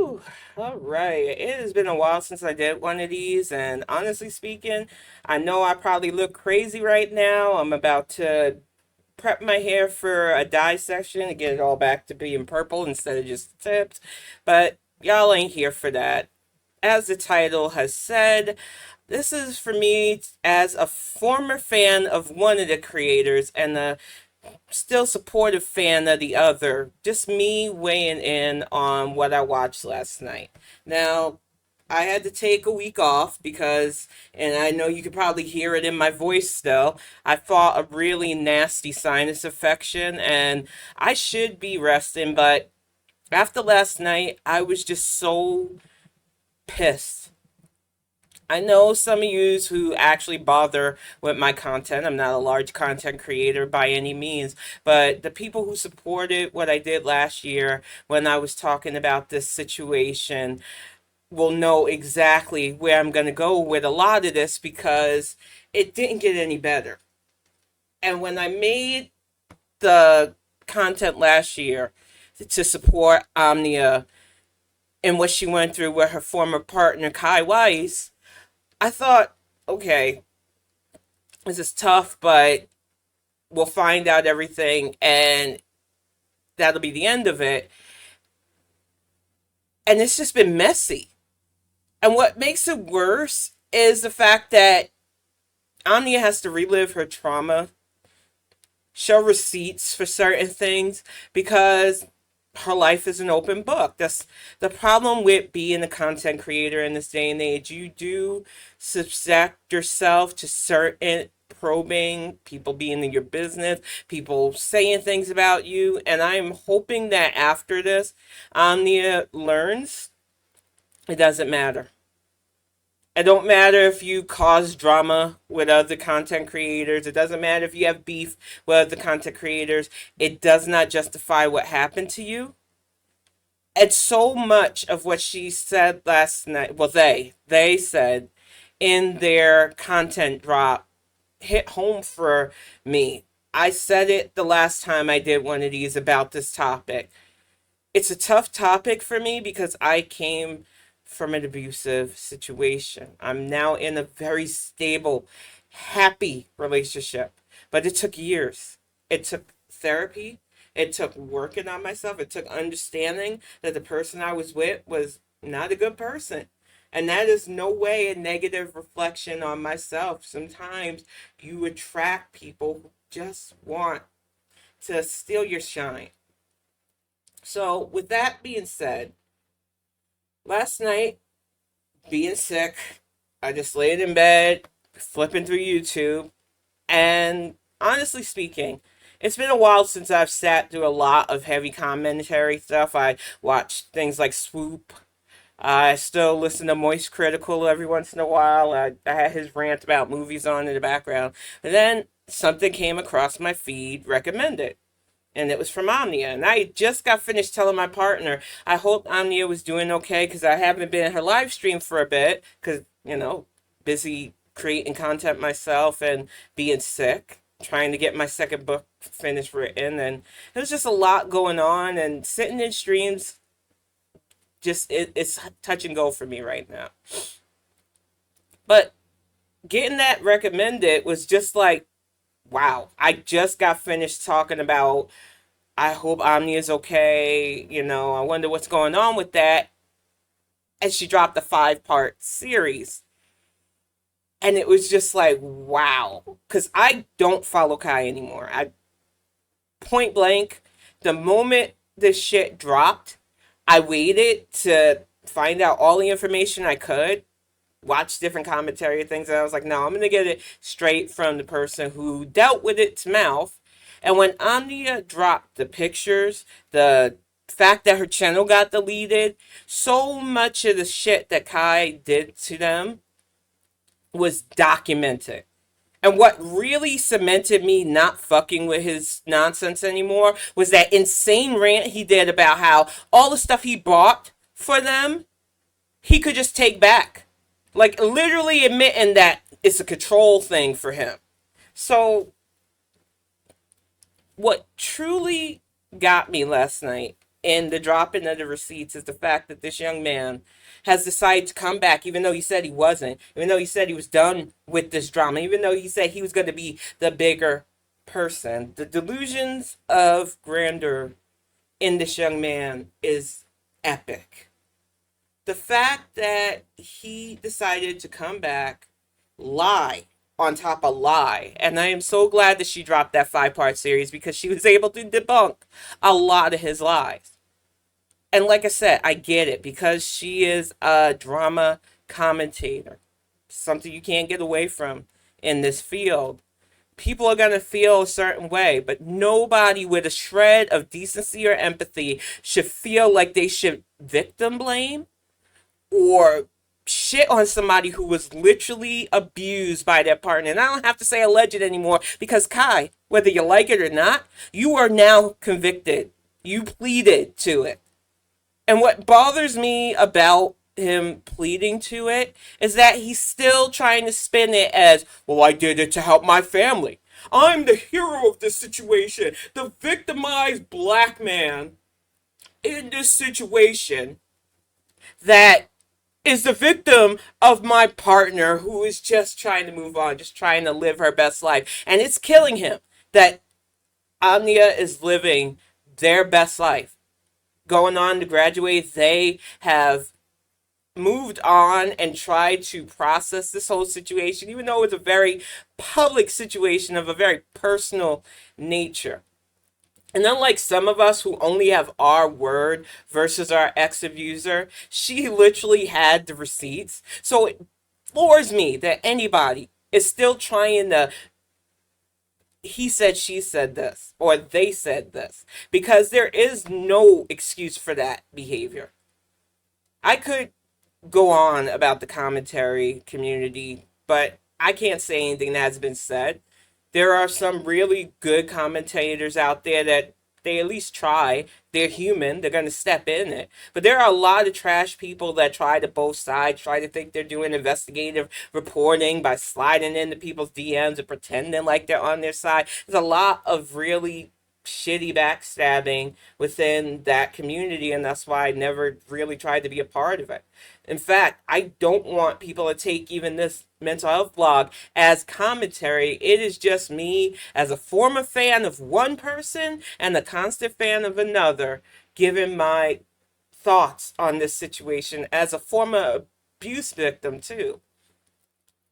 Whew. All right. It has been a while since I did one of these, and honestly speaking, I know I probably look crazy right now. I'm about to prep my hair for a dye session to get it all back to being purple instead of just tips, but y'all ain't here for that. As the title has said, this is for me as a former fan of one of the creators and a still supportive fan of the other. Just me weighing in on what I watched last night. Now, I had to take a week off because, and I know you could probably hear it in my voice still, I fought a really nasty sinus infection and I should be resting, but after last night, I was just so pissed. I know some of you who actually bother with my content. I'm not a large content creator by any means, but the people who supported what I did last year when I was talking about this situation will know exactly where I'm going to go with a lot of this because it didn't get any better. And when I made the content last year to support Omnia and what she went through with her former partner, Kai Weiss, I thought, okay, this is tough, but we'll find out everything and that'll be the end of it. And it's just been messy. And what makes it worse is the fact that Omnia has to relive her trauma, show receipts for certain things because her life is an open book. That's the problem with being a content creator in this day and age. You do subject yourself to certain probing, people being in your business, people saying things about you, and I'm hoping that after this, Omnia learns it doesn't matter. It don't matter if you cause drama with other content creators. It doesn't matter if you have beef with other content creators. It does not justify what happened to you. And so much of what she said last night, well, they said in their content drop hit home for me. I said it the last time I did one of these about this topic. It's a tough topic for me because I came from an abusive situation. I'm now in a very stable, happy relationship, but it took years. It took therapy. It took working on myself. It took understanding that the person I was with was not a good person. And that is no way a negative reflection on myself. Sometimes you attract people who just want to steal your shine. So, with that being said, last night, being sick, I just laid in bed, flipping through YouTube, and honestly speaking, it's been a while since I've sat through a lot of heavy commentary stuff. I watched things like Swoop. I still listen to Moist Critical every once in a while. I had his rant about movies on in the background. And then something came across my feed recommended, and it was from Omnia. And I just got finished telling my partner I hope Omnia was doing okay because I haven't been in her live stream for a bit because, busy creating content myself and being sick, trying to get my second book finished written. And there was just a lot going on, and sitting in streams, it's touch and go for me right now. But getting that recommended was just like, wow, I just got finished talking about I hope Omni is okay. I wonder what's going on with that. And she dropped a 5-part series. And it was just like, wow. Because I don't follow Kai anymore. I point blank, the moment this shit dropped, I waited to find out all the information I could, watch different commentary things, and I was like, no, I'm going to get it straight from the person who dealt with its mouth. And when Omnia dropped the pictures, the fact that her channel got deleted, so much of the shit that Kai did to them was documented. And what really cemented me not fucking with his nonsense anymore was that insane rant he did about how all the stuff he bought for them, he could just take back. Like, literally admitting that it's a control thing for him. So, what truly got me last night in the dropping of the receipts is the fact that this young man has decided to come back, even though he said he wasn't, even though he said he was done with this drama, even though he said he was going to be the bigger person. The delusions of grandeur in this young man is epic. The fact that he decided to come back, lie on top of lie. And I am so glad that she dropped that 5-part series because she was able to debunk a lot of his lies. And like I said, I get it because she is a drama commentator, something you can't get away from in this field. People are going to feel a certain way, but nobody with a shred of decency or empathy should feel like they should victim blame or shit on somebody who was literally abused by their partner. And I don't have to say alleged anymore because Kai, whether you like it or not, you are now convicted. You pleaded to it. And what bothers me about him pleading to it is that he's still trying to spin it as, well, I did it to help my family. I'm the hero of this situation, the victimized black man in this situation that is the victim of my partner who is just trying to move on, just trying to live her best life. And it's killing him that Omnia is living their best life. Going on to graduate, they have moved on and tried to process this whole situation, even though it's a very public situation of a very personal nature. And unlike some of us who only have our word versus our ex-abuser, she literally had the receipts. So it floors me that anybody is still trying to he said, she said this, or they said this, because there is no excuse for that behavior. I could go on about the commentary community, but I can't say anything that has been said. There are some really good commentators out there that they at least try. They're human. They're going to step in it. But there are a lot of trash people that try to both sides, try to think they're doing investigative reporting by sliding into people's DMs and pretending like they're on their side. There's a lot of really shitty backstabbing within that community, and that's why I never really tried to be a part of it. In fact, I don't want people to take even this mental health blog as commentary. It is just me as a former fan of one person and a constant fan of another, giving my thoughts on this situation as a former abuse victim too.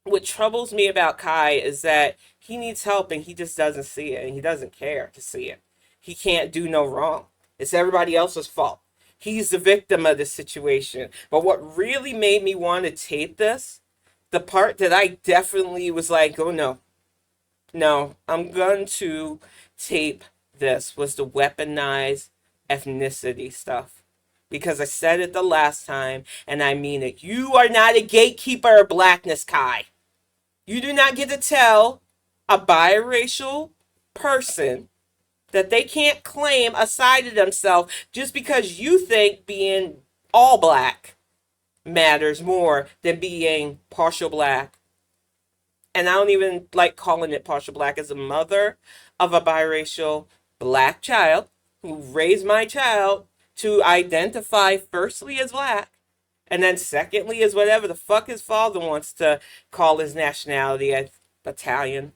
What troubles me about Kai is that he needs help and he just doesn't see it, and he doesn't care to see it. He can't do no wrong. It's everybody else's fault. He's the victim of the situation. But what really made me want to tape this, the part that I definitely was like, oh no, I'm going to tape this, was the weaponized ethnicity stuff. Because I said it the last time, and I mean it. You are not a gatekeeper of blackness, Kai. You do not get to tell a biracial person that they can't claim a side of themselves just because you think being all black matters more than being partial black. And I don't even like calling it partial black. As a mother of a biracial black child who raised my child to identify firstly as black and then secondly as whatever the fuck his father wants to call his nationality, as Italian.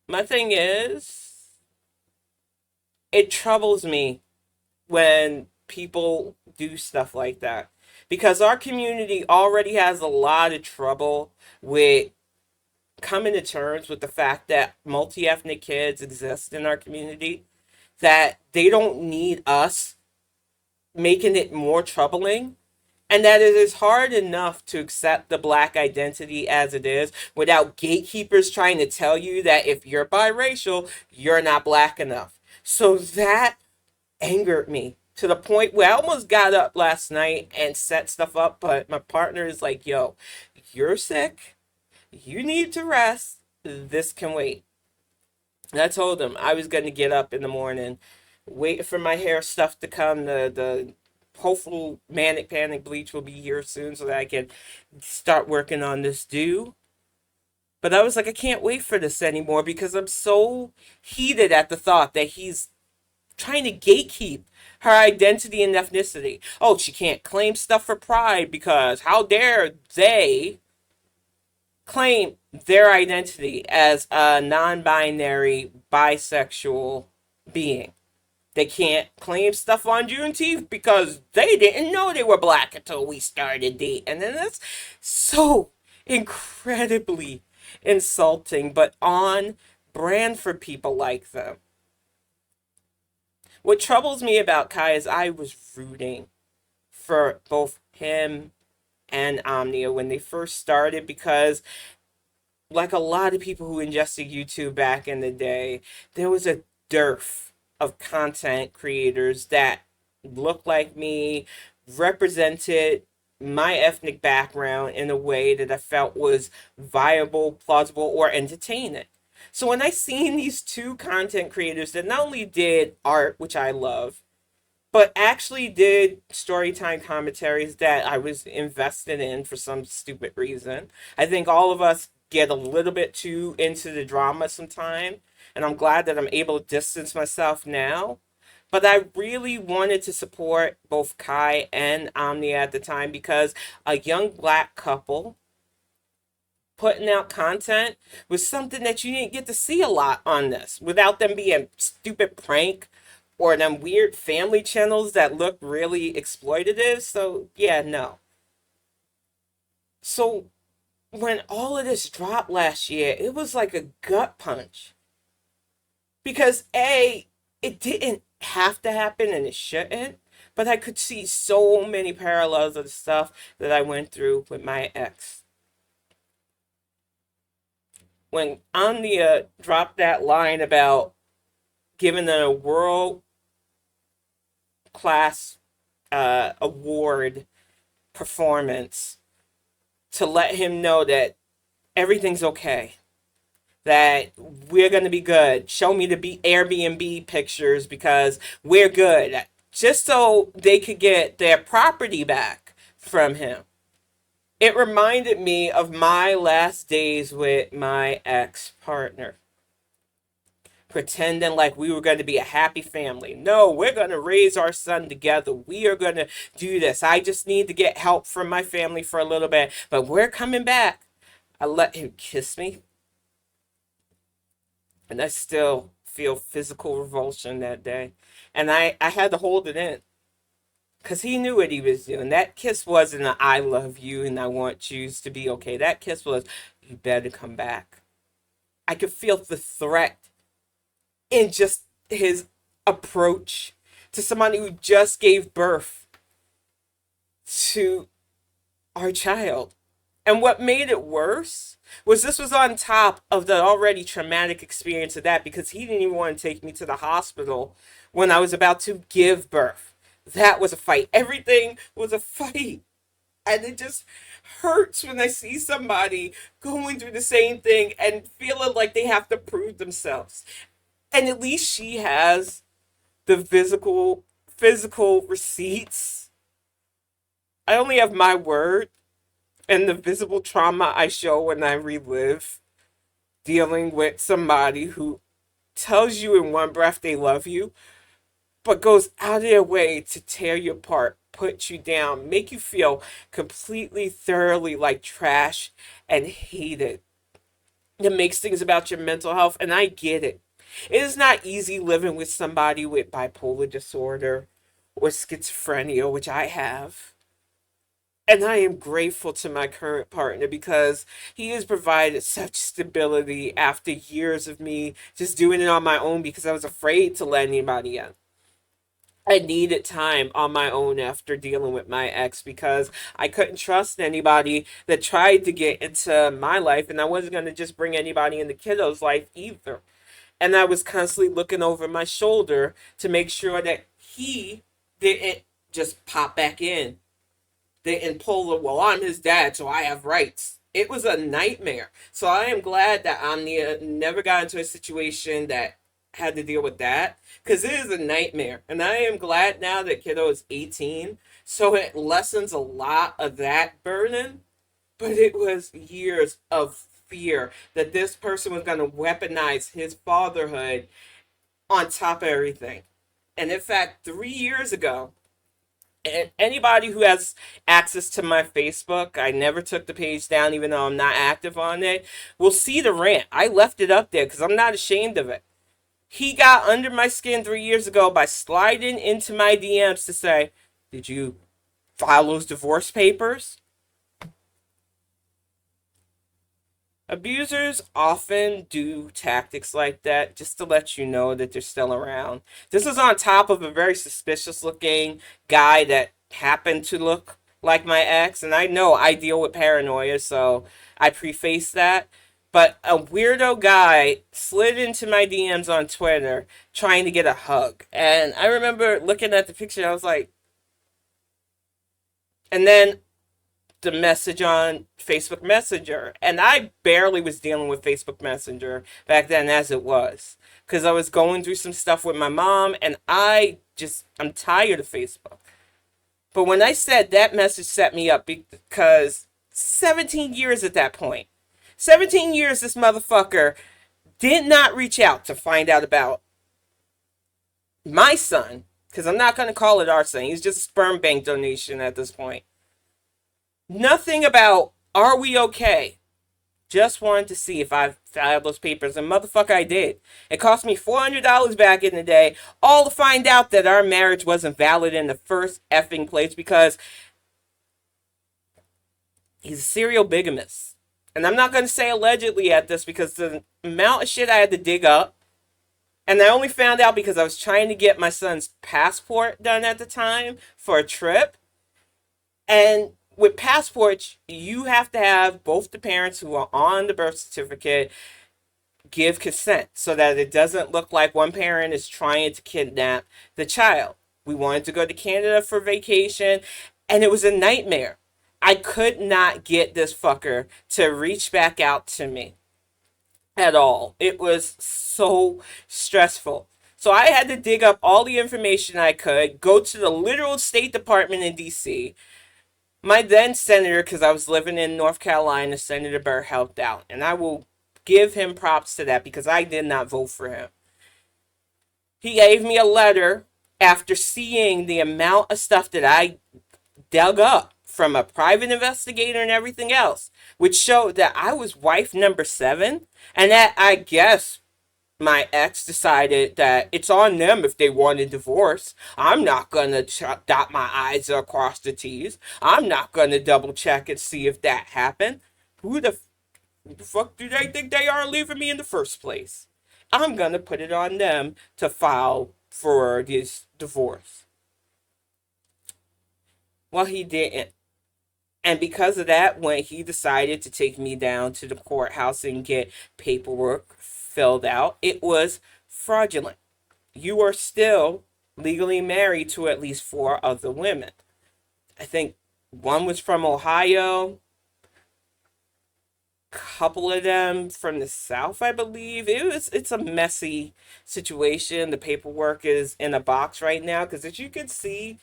My thing is, it troubles me when people do stuff like that. Because our community already has a lot of trouble with coming to terms with the fact that multi-ethnic kids exist in our community, that they don't need us making it more troubling, and that it is hard enough to accept the black identity as it is without gatekeepers trying to tell you that if you're biracial, you're not black enough. So that angered me to the point where I almost got up last night and set stuff up, but my partner is like, yo, you're sick. You need to rest. This can wait. And I told him I was going to get up in the morning, wait for my hair stuff to come. The hopeful manic panic bleach will be here soon so that I can start working on this do. But I was like, I can't wait for this anymore because I'm so heated at the thought that he's trying to gatekeep her identity and ethnicity. Oh, she can't claim stuff for pride because how dare they claim their identity as a non-binary bisexual being. They can't claim stuff on Juneteenth because they didn't know they were black until we started dating. And then that's so incredibly insulting, but on brand for people like them. What troubles me about Kai is I was rooting for both him and Omnia when they first started because, like a lot of people who ingested YouTube back in the day, there was a dearth of content creators that looked like me, represented my ethnic background in a way that I felt was viable, plausible, or entertaining. So when I seen these two content creators that not only did art, which I love, but actually did storytime commentaries that I was invested in for some stupid reason. I think all of us get a little bit too into the drama sometime, and I'm glad that I'm able to distance myself now. But I really wanted to support both Kai and Omnia at the time because a young black couple putting out content was something that you didn't get to see a lot on this without them being stupid prank or them weird family channels that look really exploitative. So, yeah, no. So, when all of this dropped last year, it was like a gut punch. Because, A, it didn't have to happen and it shouldn't, but I could see so many parallels of the stuff that I went through with my ex. When Omnia dropped that line about giving them a world class award performance to let him know that everything's okay, that we're going to be good. Show me the Airbnb pictures because we're good. Just so they could get their property back from him. It reminded me of my last days with my ex partner, pretending like we were going to be a happy family. No, we're going to raise our son together. We are going to do this. I just need to get help from my family for a little bit, but we're coming back. I let him kiss me, and I still feel physical revulsion that day. And I had to hold it in because he knew what he was doing. That kiss wasn't an I love you and I want you to be okay. That kiss was, you better come back. I could feel the threat in just his approach to somebody who just gave birth to our child. And what made it worse was this was on top of the already traumatic experience of that because he didn't even want to take me to the hospital when I was about to give birth. That was a fight. Everything was a fight. And it just hurts when I see somebody going through the same thing and feeling like they have to prove themselves. And at least she has the physical receipts. I only have my word and the visible trauma I show when I relive dealing with somebody who tells you in one breath they love you, but goes out of their way to tear you apart, put you down, make you feel completely, thoroughly like trash and hated. It makes things about your mental health, and I get it. It is not easy living with somebody with bipolar disorder or schizophrenia, which I have. And I am grateful to my current partner because he has provided such stability after years of me just doing it on my own because I was afraid to let anybody in. I needed time on my own after dealing with my ex because I couldn't trust anybody that tried to get into my life, and I wasn't going to just bring anybody into kiddo's life either. And I was constantly looking over my shoulder to make sure that he didn't just pop back in, didn't pull the, well, I'm his dad, so I have rights. It was a nightmare. So I am glad that Omnia never got into a situation that had to deal with that because it is a nightmare. And I am glad now that kiddo is 18, so it lessens a lot of that burden. But it was years of fear that this person was going to weaponize his fatherhood on top of everything. And in fact, 3 years ago, and anybody who has access to my Facebook, I never took the page down even though I'm not active on it, will see the rant. I left it up there because I'm not ashamed of it. He got under my skin 3 years ago by sliding into my DMs to say, "Did you file those divorce papers?" Abusers often do tactics like that just to let you know that they're still around. This is on top of a very suspicious looking guy that happened to look like my ex. And I know I deal with paranoia, so I preface that. But a weirdo guy slid into my DMs on Twitter trying to get a hug. And I remember looking at the picture, I was like, and then the message on Facebook Messenger. And I barely was dealing with Facebook Messenger back then as it was. Because I was going through some stuff with my mom and I'm tired of Facebook. But when I said that message set me up because 17 years at that point, 17 years this motherfucker did not reach out to find out about my son. Because I'm not going to call it our son. He's just a sperm bank donation at this point. Nothing about, are we okay? Just wanted to see if I filed those papers. And motherfucker, I did. It cost me $400 back in the day, all to find out that our marriage wasn't valid in the first effing place because he's a serial bigamist. And I'm not going to say allegedly at this because the amount of shit I had to dig up, and I only found out because I was trying to get my son's passport done at the time for a trip. And with passports, you have to have both the parents who are on the birth certificate give consent so that it doesn't look like one parent is trying to kidnap the child. We wanted to go to Canada for vacation, and it was a nightmare. I could not get this fucker to reach back out to me at all. It was so stressful. So I had to dig up all the information I could, go to the literal State Department in D.C., my then senator, because I was living in North Carolina, Senator Burr helped out. And I will give him props to that because I did not vote for him. He gave me a letter after seeing the amount of stuff that I dug up from a private investigator and everything else, which showed that I was wife number 7 and that I guess my ex decided that it's on them if they want a divorce. I'm not gonna dot my I's or cross the T's. I'm not gonna double check and see if that happened. Who the fuck do they think they are leaving me in the first place? I'm gonna put it on them to file for this divorce. Well, he didn't. And because of that, when he decided to take me down to the courthouse and get paperwork filled out, it was fraudulent. You are still legally married to at least 4 other women. I think one was from Ohio, a couple of them from the South, I believe. It's a messy situation. The paperwork is in a box right now because as you can see,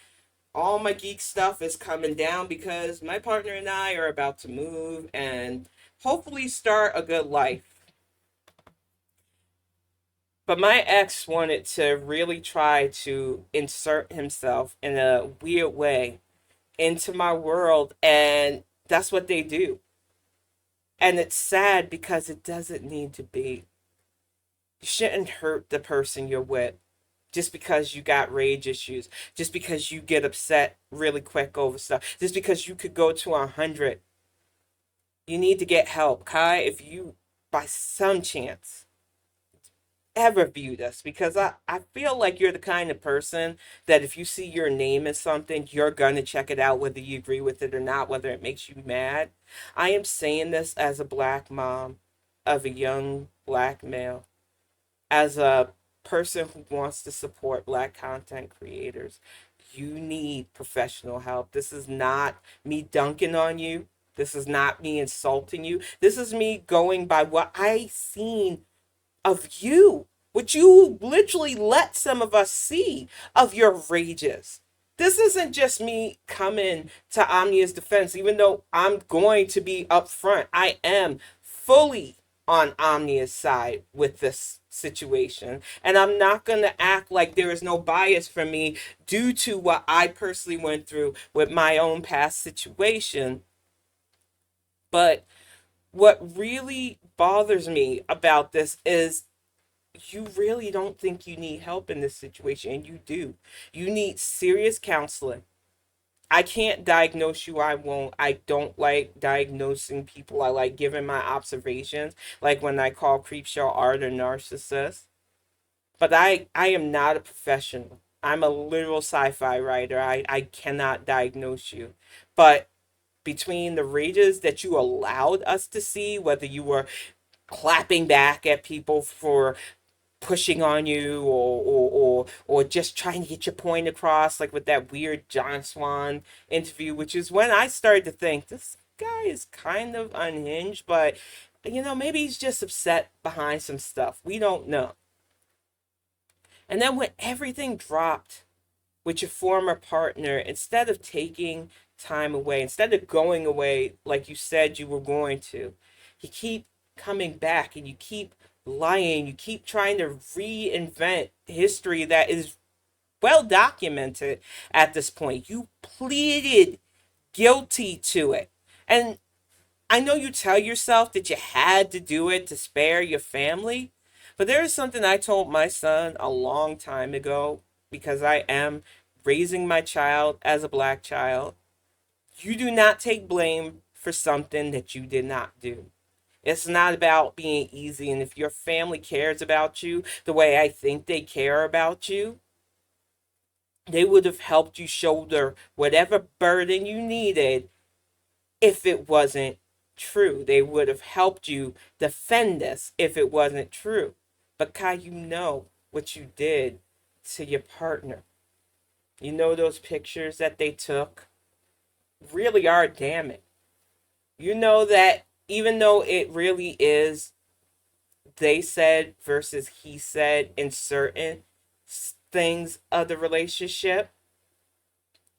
all my geek stuff is coming down because my partner and I are about to move and hopefully start a good life. But my ex wanted to really try to insert himself in a weird way into my world, and that's what they do. And it's sad because it doesn't need to be. You shouldn't hurt the person you're with just because you got rage issues, just because you get upset really quick over stuff, just because you could go to 100. You need to get help, Kai, if you, by some chance, ever viewed us, because I feel like you're the kind of person that if you see your name in something, you're going to check it out, whether you agree with it or not, whether it makes you mad. I am saying this as a black mom of a young black male, as a person who wants to support black content creators. You need professional help. This is not me dunking on you. This is not me insulting you. This is me going by what I seen of you, what you literally let some of us see of your rages. This isn't just me coming to Omnia's defense, even though I'm going to be upfront. I am fully on Omnia's side with this situation. And I'm not going to act like there is no bias for me due to what I personally went through with my own past situation. But what really bothers me about this is you really don't think you need help in this situation, and you do. You need serious counseling. I can't diagnose you. I won't. I don't like diagnosing people. I like giving my observations, like when I call Creepshow art a narcissist. But I am not a professional. I'm a literal sci-fi writer. I cannot diagnose you. But between the rages that you allowed us to see, whether you were clapping back at people for pushing on you, or just trying to get your point across, like with that weird John Swan interview, which is when I started to think this guy is kind of unhinged, but maybe he's just upset behind some stuff. We don't know. And then when everything dropped with your former partner, instead of taking time away, instead of going away like you said you were going to, you keep coming back and you keep lying. You keep trying to reinvent history that is well documented at this point. You pleaded guilty to it. And I know you tell yourself that you had to do it to spare your family, but there is something I told my son a long time ago, because I am raising my child as a black child. You do not take blame for something that you did not do. It's not about being easy. And if your family cares about you the way I think they care about you, they would have helped you shoulder whatever burden you needed if it wasn't true. They would have helped you defend this if it wasn't true. But Kai, you know what you did to your partner. You know those pictures that they took really are damning. You know that even though it really is they said versus he said in certain things of the relationship,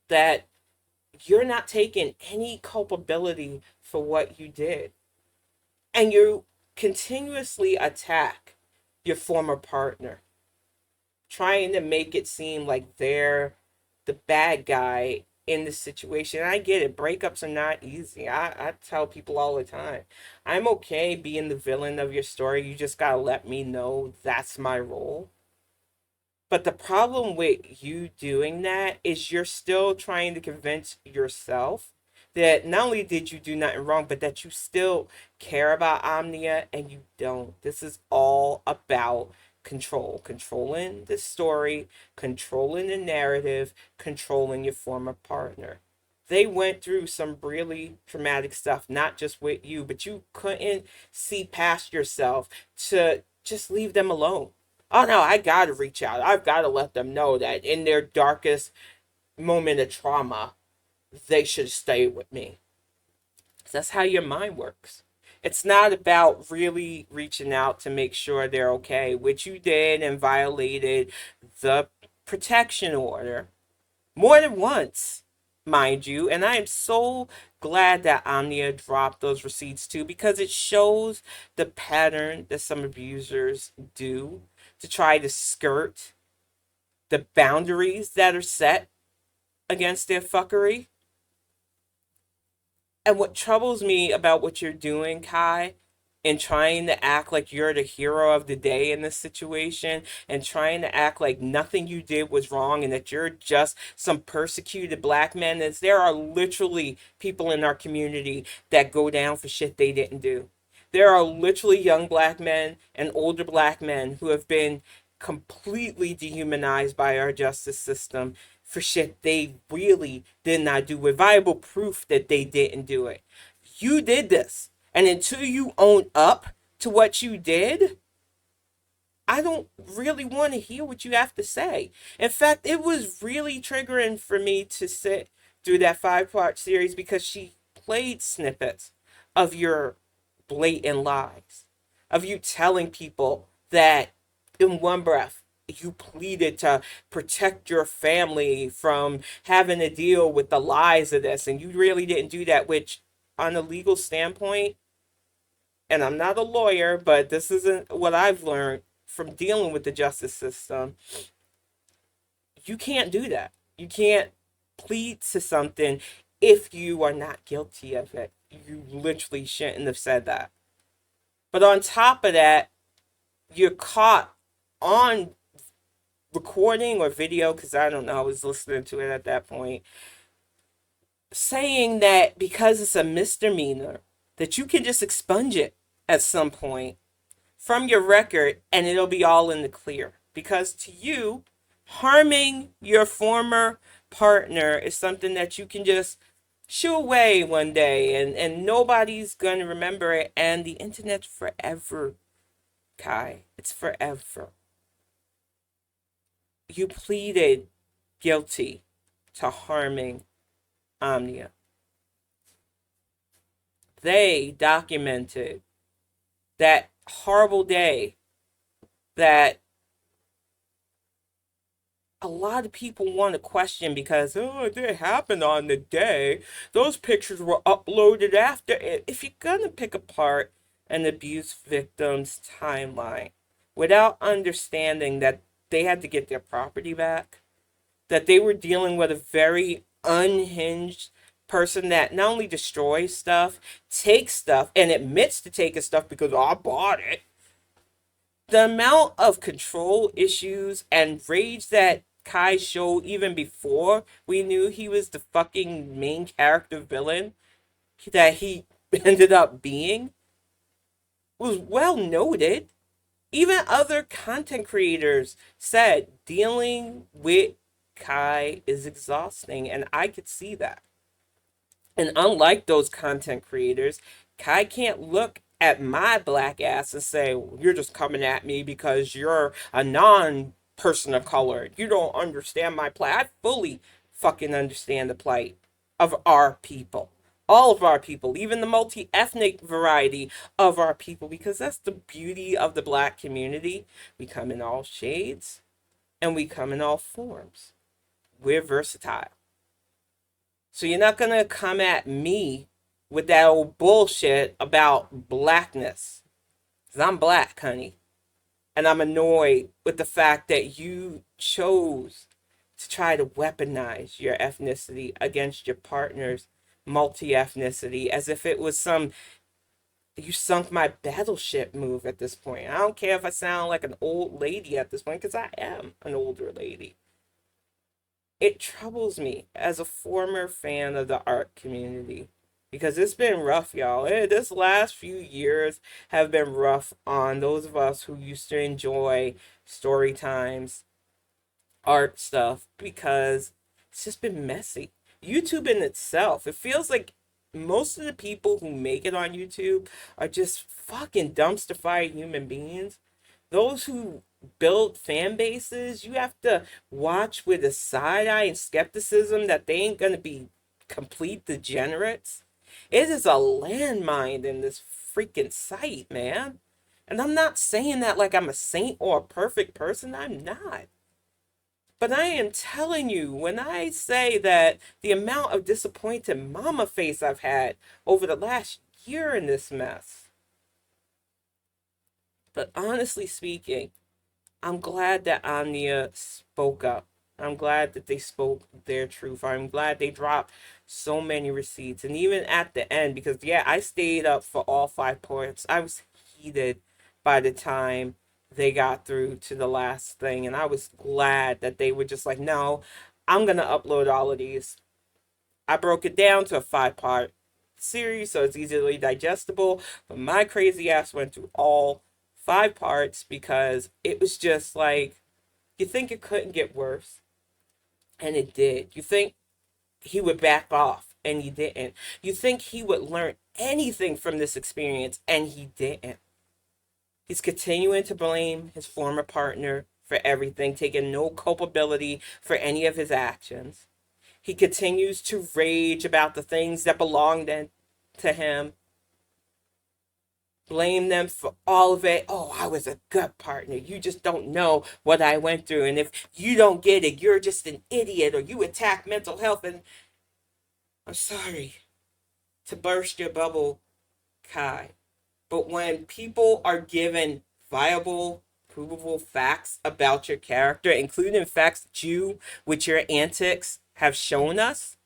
that you're not taking any culpability for what you did. And you continuously attack your former partner, trying to make it seem like they're the bad guy in this situation. I get it. Breakups are not easy. I tell people all the time, I'm okay being the villain of your story. You just gotta let me know that's my role. But the problem with you doing that is you're still trying to convince yourself that not only did you do nothing wrong, but that you still care about Omnia, and you don't. This is all about control, controlling the story, controlling the narrative, controlling your former partner. They went through some really traumatic stuff, not just with you, but you couldn't see past yourself to just leave them alone. Oh no, I gotta reach out. I've gotta let them know that in their darkest moment of trauma, they should stay with me. That's how your mind works. It's not about really reaching out to make sure they're okay, which you did and violated the protection order more than once, mind you. And I am so glad that Omnia dropped those receipts too, because it shows the pattern that some abusers do to try to skirt the boundaries that are set against their fuckery. And what troubles me about what you're doing, Kai, and trying to act like you're the hero of the day in this situation, and trying to act like nothing you did was wrong and that you're just some persecuted black man, is there are literally people in our community that go down for shit they didn't do. There are literally young black men and older black men who have been completely dehumanized by our justice system for shit they really did not do, with viable proof that they didn't do it. You did this. And until you own up to what you did, I don't really want to hear what you have to say. In fact, it was really triggering for me to sit through that 5-part series, because she played snippets of your blatant lies, of you telling people that in one breath you pleaded to protect your family from having to deal with the lies of this, and you really didn't do that, which on a legal standpoint, and I'm not a lawyer, but this isn't what I've learned from dealing with the justice system, you can't do that. You can't plead to something if you are not guilty of it. You literally shouldn't have said that. But on top of that, you're caught on recording or video, because I don't know, I was listening to it at that point, saying that because it's a misdemeanor, that you can just expunge it at some point from your record and it'll be all in the clear. Because to you, harming your former partner is something that you can just shoo away one day, and nobody's going to remember it. And the internet's forever, Kai. It's forever. You pleaded guilty to harming Omnia. They documented that horrible day that a lot of people want to question because, oh, it didn't happen on the day. Those pictures were uploaded after. If you're going to pick apart an abuse victim's timeline without understanding that they had to get their property back, that they were dealing with a very unhinged person that not only destroys stuff, takes stuff, and admits to taking stuff because, oh, I bought it. The amount of control issues and rage that Kai showed even before we knew he was the fucking main character villain that he ended up being was well noted. Even other content creators said dealing with Kai is exhausting, and I could see that. And unlike those content creators, Kai can't look at my black ass and say, well, you're just coming at me because you're a non-person of color. You don't understand my plight. I fully fucking understand the plight of our people. All of our people, even the multi-ethnic variety of our people, because that's the beauty of the black community. We come in all shades and we come in all forms. We're versatile. So you're not going to come at me with that old bullshit about blackness. Because I'm black, honey. And I'm annoyed with the fact that you chose to try to weaponize your ethnicity against your partner's multi-ethnicity as if it was some you sunk my battleship move at this point. I don't care if I sound like an old lady at this point, because I am an older lady. It troubles me as a former fan of the art community because it's been rough, y'all. This last few years have been rough on those of us who used to enjoy story times, art stuff, because it's just been messy. YouTube in itself, it feels like most of the people who make it on YouTube are just fucking dumpster fire human beings. Those who build fan bases, you have to watch with a side eye and skepticism that they ain't gonna be complete degenerates. It is a landmine in this freaking site, man. And I'm not saying that like I'm a saint or a perfect person. I'm not. But I am telling you, when I say that the amount of disappointed mama face I've had over the last year in this mess. But honestly speaking, I'm glad that Omnia spoke up. I'm glad that they spoke their truth. I'm glad they dropped so many receipts. And even at the end, because yeah, I stayed up for all 5 parts. I was heated by the time they got through to the last thing. And I was glad that they were just like, no, I'm going to upload all of these. I broke it down to a 5-part series so it's easily digestible. But my crazy ass went through all 5 parts because it was just like, you think it couldn't get worse, and it did. You think he would back off, and he didn't. You think he would learn anything from this experience, and he didn't. He's continuing to blame his former partner for everything, taking no culpability for any of his actions. He continues to rage about the things that belonged to him, blame them for all of it. Oh, I was a good partner. You just don't know what I went through. And if you don't get it, you're just an idiot, or you attack mental health. And I'm sorry to burst your bubble, Kai. But when people are given viable provable facts about your character, including facts that you, with your antics, have shown us,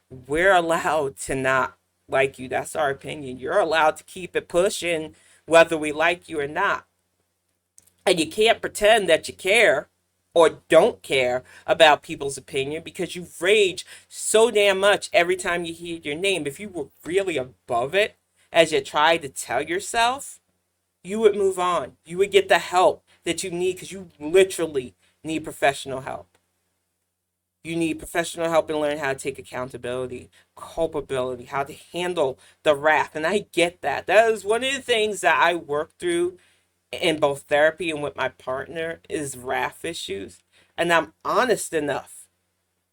we're allowed to not like you. That's our opinion. You're allowed to keep it pushing whether we like you or not. And you can't pretend that you care or don't care about people's opinion because you rage so damn much every time you hear your name. If you were really above it, as you try to tell yourself, you would move on. You would get the help that you need because you literally need professional help. You need professional help and learn how to take accountability, culpability, how to handle the wrath. And I get that. That is one of the things that I work through in both therapy and with my partner is wrath issues. And I'm honest enough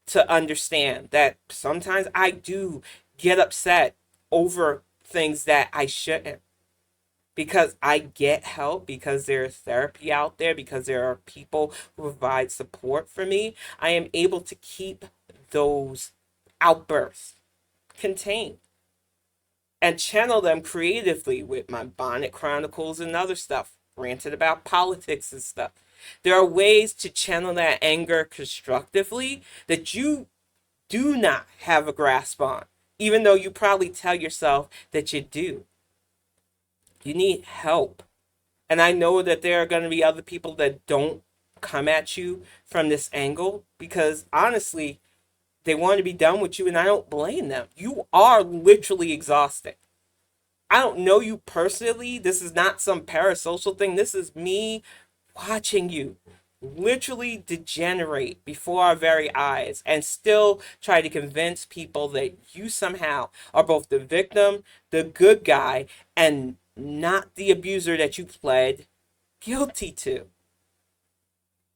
to understand that sometimes I do get upset over things that I shouldn't because I get help, because there's therapy out there, because there are people who provide support for me. I am able to keep those outbursts contained and channel them creatively with my Bonnet Chronicles and other stuff, ranted about politics and stuff. There are ways to channel that anger constructively that you do not have a grasp on, even though you probably tell yourself that you do. You need help. And I know that there are going to be other people that don't come at you from this angle because honestly, they want to be done with you, and I don't blame them. You are literally exhausted. I don't know you personally. This is not some parasocial thing. This is me watching you literally degenerate before our very eyes and still try to convince people that you somehow are both the victim, the good guy, and not the abuser that you pled guilty to.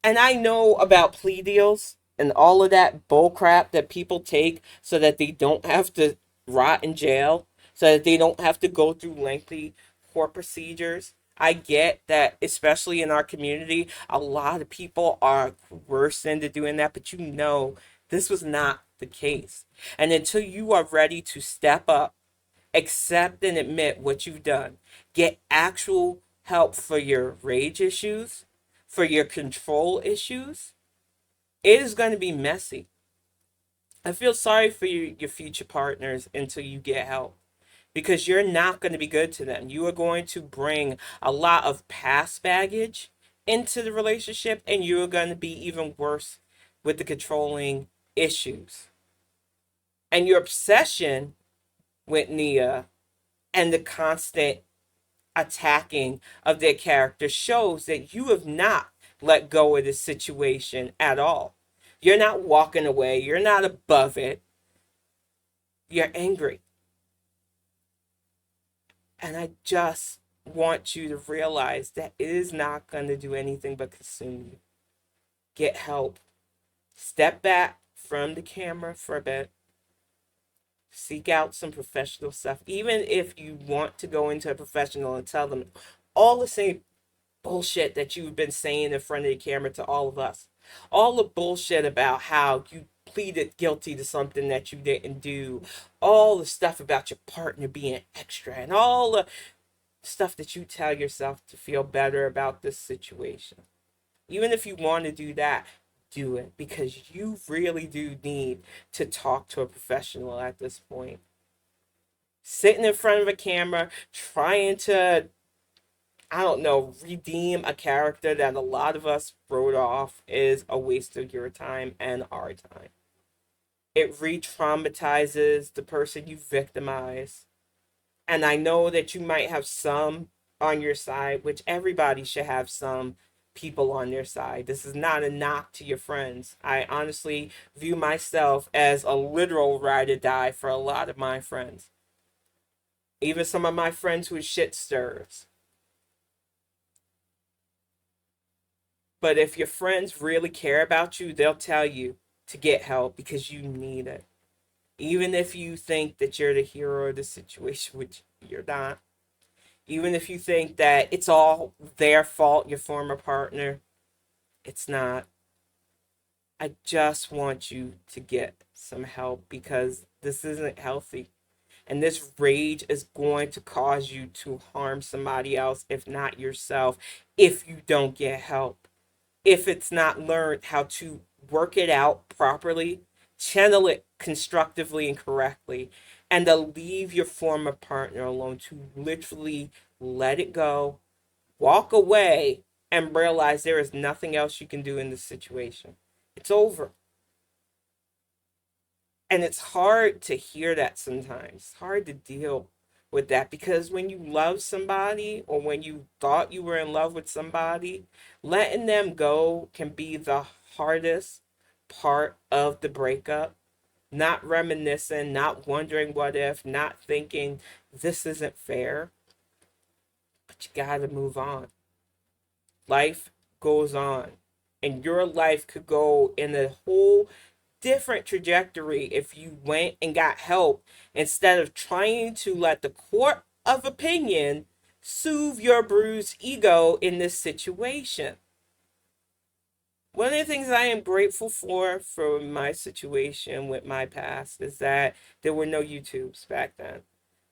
And I know about plea deals and all of that bullcrap that people take so that they don't have to rot in jail, so that they don't have to go through lengthy court procedures. I get that, especially in our community, a lot of people are coerced into doing that, but you know this was not the case. And until you are ready to step up, accept and admit what you've done, get actual help for your rage issues, for your control issues, it is going to be messy. I feel sorry for your future partners until you get help because you're not going to be good to them. You are going to bring a lot of past baggage into the relationship, and you are going to be even worse with the controlling issues. And your obsession with Nia and the constant attacking of their character shows that you have not let go of this situation at all. You're not walking away. You're not above it. You're angry. And I just want you to realize that it is not going to do anything but consume you. Get help. Step back from the camera for a bit. Seek out some professional stuff. Even if you want to go into a professional and tell them all the same bullshit that you've been saying in front of the camera to all of us. All the bullshit about how you pleaded guilty to something that you didn't do. All the stuff about your partner being extra. And all the stuff that you tell yourself to feel better about this situation. Even if you want to do that, do it. Because you really do need to talk to a professional at this point. Sitting in front of a camera, trying to I don't know, redeem a character that a lot of us wrote off is a waste of your time and our time. It re traumatizes the person you victimize. And I know that you might have some on your side, which everybody should have some people on their side. This is not a knock to your friends. I honestly view myself as a literal ride or die for a lot of my friends. Even some of my friends who are shit stirrers. But if your friends really care about you, they'll tell you to get help because you need it. Even if you think that you're the hero of the situation, which you're not. Even if you think that it's all their fault, your former partner, it's not. I just want you to get some help because this isn't healthy. And this rage is going to cause you to harm somebody else, if not yourself, if you don't get help. If it's not learned how to work it out properly, channel it constructively and correctly, and to leave your former partner alone, to literally let it go, walk away, and realize there is nothing else you can do in this situation. It's over. And it's hard to hear that sometimes. It's hard to deal with that because when you love somebody or when you thought you were in love with somebody, letting them go can be the hardest part of the breakup. Not reminiscing, not wondering what if, not thinking this isn't fair, but you gotta move on. Life goes on. And your life could go in a whole different trajectory if you went and got help instead of trying to let the court of opinion soothe your bruised ego in this situation. One of the things I am grateful for my situation with my past is that there were no YouTubes back then.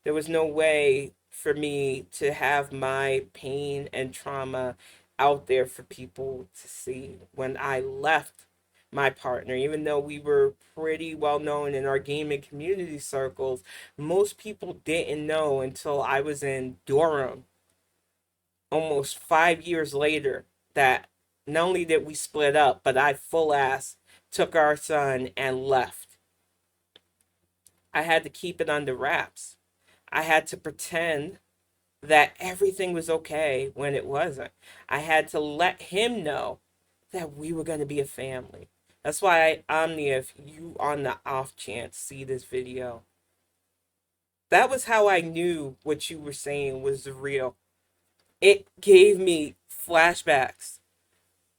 There was no way for me to have my pain and trauma out there for people to see. When I left my partner, even though we were pretty well known in our gaming community circles, most people didn't know until I was in Durham almost 5 years later that not only did we split up, but I full ass took our son and left. I had to keep it under wraps. I had to pretend that everything was okay when it wasn't. I had to let him know that we were going to be a family. That's why Omnia, if you on the off chance see this video, that was how I knew what you were saying was real. It gave me flashbacks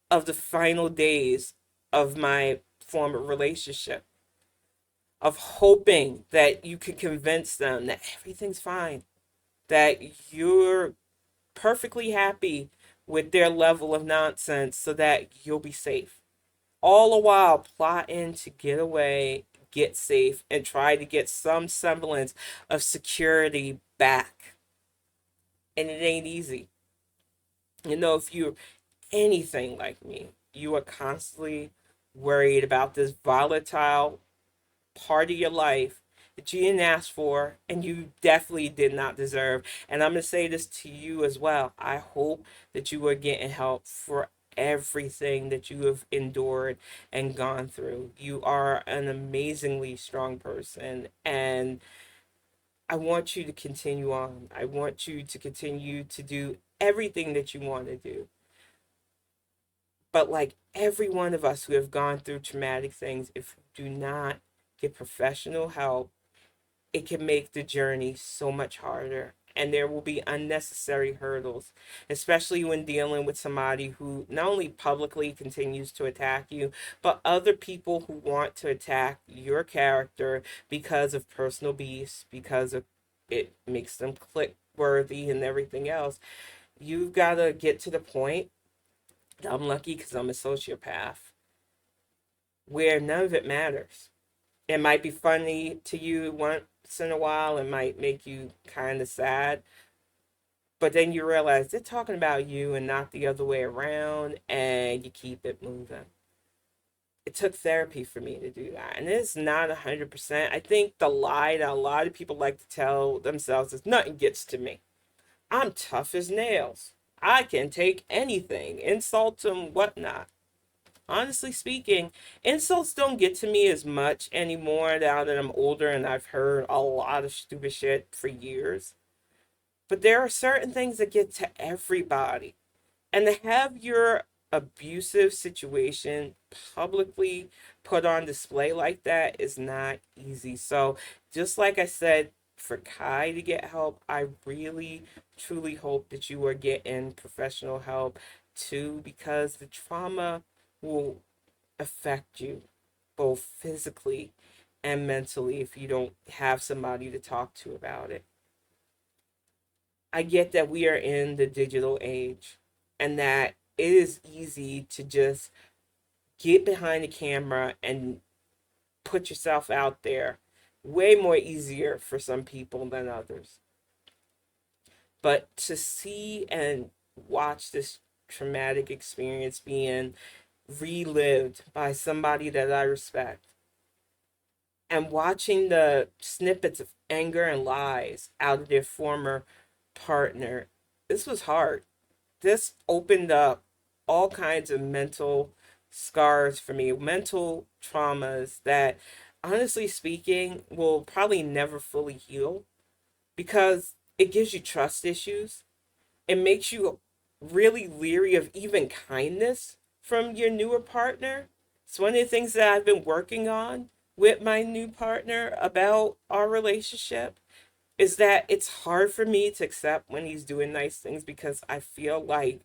of the final days of my former relationship, of hoping that you could convince them that everything's fine, that you're perfectly happy with their level of nonsense so that you'll be safe. All the while plotting to get away, get safe, and try to get some semblance of security back. And it ain't easy. You know, if you're anything like me, you are constantly worried about this volatile part of your life that you didn't ask for and you definitely did not deserve. And I'm going to say this to you as well. I hope that you are getting help for everything that you have endured and gone through. You are an amazingly strong person, and I want you to continue on. I want you to continue to do everything that you want to do. But like every one of us who have gone through traumatic things, if we do not get professional help, it can make the journey so much harder. And there will be unnecessary hurdles, especially when dealing with somebody who not only publicly continues to attack you, but other people who want to attack your character because of personal beefs, because of it makes them click worthy and everything else. You've got to get to the point. I'm lucky because I'm a sociopath where none of it matters. It might be funny to you once in a while, it might make you kind of sad, but then you realize they're talking about you and not the other way around, and you keep it moving. It took therapy for me to do that, and it's not 100%. I think the lie that a lot of people like to tell themselves is nothing gets to me. I'm tough as nails. I can take anything, insults and whatnot. Honestly speaking, insults don't get to me as much anymore now that I'm older and I've heard a lot of stupid shit for years. But there are certain things that get to everybody. And to have your abusive situation publicly put on display like that is not easy. So, just like I said, for Kai to get help, I really truly hope that you are getting professional help too, because the trauma will affect you both physically and mentally if you don't have somebody to talk to about it. I get that we are in the digital age and that it is easy to just get behind the camera and put yourself out there way more easier for some people than others. But to see and watch this traumatic experience being relived by somebody that I respect, and watching the snippets of anger and lies out of their former partner, this was hard. This opened up all kinds of mental scars for me, mental traumas that, honestly speaking, will probably never fully heal because it gives you trust issues. It makes you really leery of even kindness from your newer partner. It's one of the things that I've been working on with my new partner about our relationship is that it's hard for me to accept when he's doing nice things because I feel like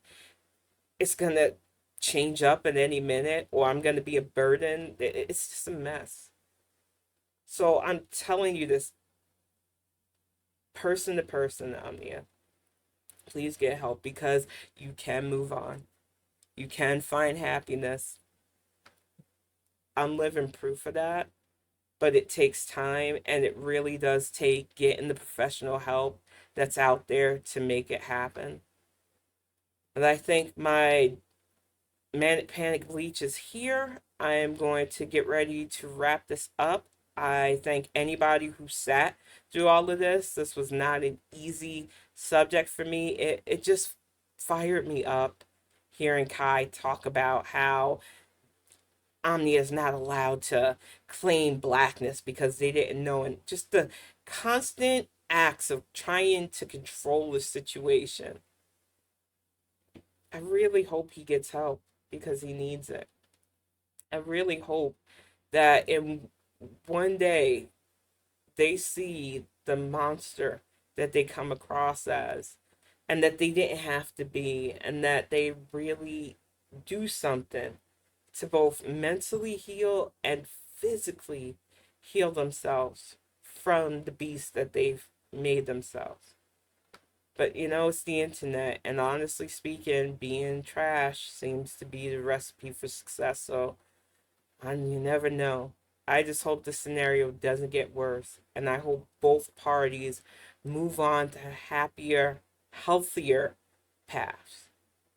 it's going to change up at any minute or I'm going to be a burden. It's just a mess. So I'm telling you this person to person, Omnia. Please get help because you can move on. You can find happiness. I'm living proof of that, but it takes time and it really does take getting the professional help that's out there to make it happen. And I think my manic panic bleach is here. I am going to get ready to wrap this up. I thank anybody who sat through all of this. This was not an easy subject for me. It just fired me up hearing Kai talk about how Omnia is not allowed to claim blackness because they didn't know, and just the constant acts of trying to control the situation. I really hope he gets help because he needs it. I really hope that in one day they see the monster that they come across as and that they didn't have to be, and that they really do something to both mentally heal and physically heal themselves from the beast that they've made themselves. But it's the internet, and honestly speaking, being trash seems to be the recipe for success. So, and you never know. I just hope the scenario doesn't get worse, and I hope both parties move on to happier, healthier paths.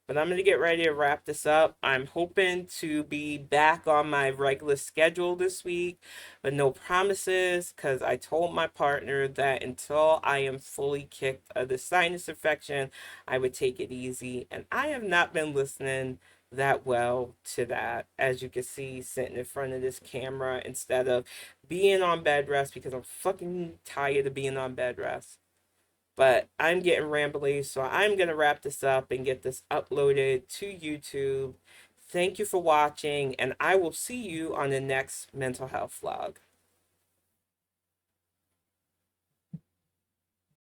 But I'm going to get ready to wrap this up. I'm hoping to be back on my regular schedule this week, but no promises because I told my partner that until I am fully kicked of the sinus infection, I would take it easy. And I have not been listening that well to that, as you can see, sitting in front of this camera instead of being on bed rest because I'm fucking tired of being on bed rest. But I'm getting rambly, so I'm going to wrap this up and get this uploaded to YouTube. Thank you for watching, and I will see you on the next mental health vlog.